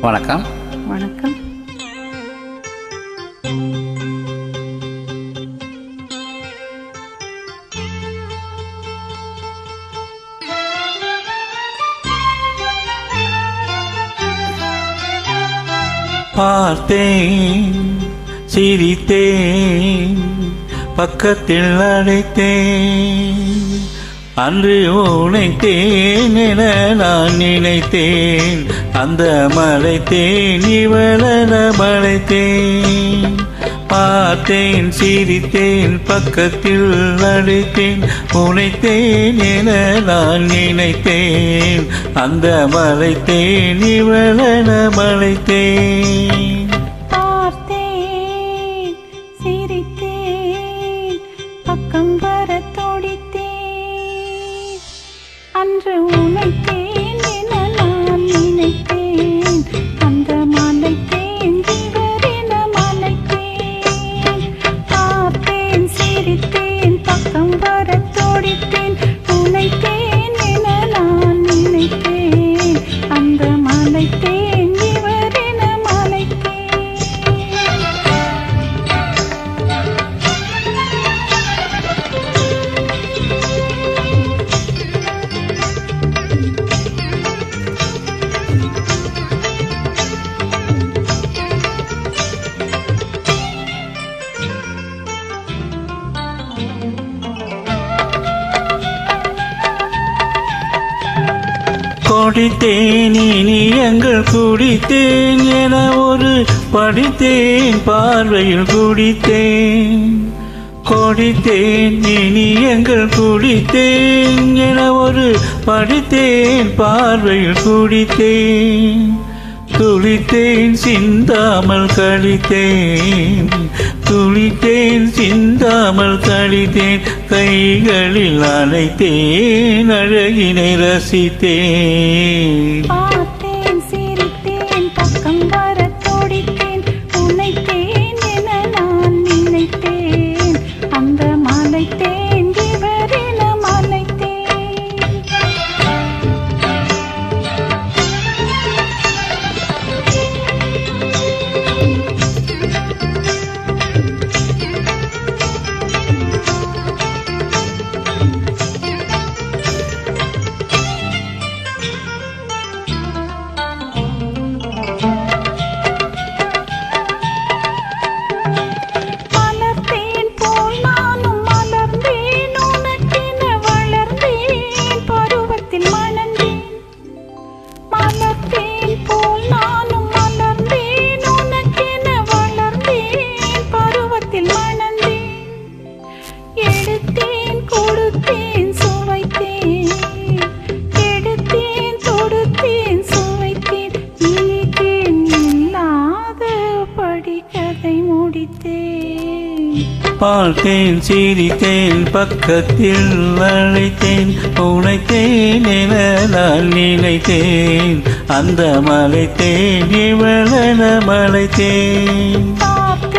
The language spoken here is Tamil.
வணக்கம். வணக்கம். பார்த்தேன், சிரித்தேன், பக்கத்தில் அழைத்தேன். அன்று உனைத்தேன் என நான் நினைத்தேன். அந்த மலைத்தேன் இவளென மலைத்தேன். பார்த்தேன், சிரித்தேன், பக்கத்தில் அழைத்தேன். உனைத்தேன் என நான் நினைத்தேன். அந்த மலைத்தேன் இவளென மலைத்தேன். பார்த்தேன், சிரித்தேன், பக்கம் வர துடித்தேன். அன்று உனைத்தேன் என நான் நினைத்தேன். அந்த மலைத்தேன் இவரென மலைத்தேன். பார்த்தேன், சிரித்தேன், பக்கம் வர துடித்தேன். உனைத்தேன் என நான் நினைத்தேன். அந்த மலைத்தேன் இவரென மலைத்தேன். கொடித்தேன் இனி எங்கள் குடித்தேன் என ஒரு படித்தேன் பார்வையில் குடித்தேன். கொடித்தேன் இனி எங்கள் குடித்தேன் என ஒரு படித்தேன் பார்வையில் குடித்தேன். துளித்தேன் சிந்தாமல் கழித்தேன். துளித்தேன் சிந்தாமல் கழித்தேன். கைகளில் அணைத்தேன், அழகினை ரசித்தேன். பார்த்தேன், சிரித்தேன், பக்கம் வர துடித்தேன். உனைத்தேன் என நான் நினைத்தேன். அந்த மலைத்தேன் இவரென மலைத்தேன். மலர்த்தேன் போல் நானும் மலர்ந்தேன். உனக்கென வளர்ந்தேன், பருவத்தில் மணந்தேன். மலர்த்தேன் போல் நானும் மலர்ந்தேன். உனக்கென வளர்ந்தேன், பருவத்தில் மணந்தேன். எடுத்தேன், கொடுத்தேன், சுவைத்தேன். எடுத்தேன், தொடுத்தேன், சுவைத்தேன். இனித்தேன், இல்லாத படிக்கதை முடித்தேன். பார்த்தேன், சிரித்தேன், பக்கத்தில் அழைத்தேன். உனைத்தேன் என நான் நினைத்தேன். அந்த மலைத்தேன் இவளென மலைத்தேன். பார்த்தேன்,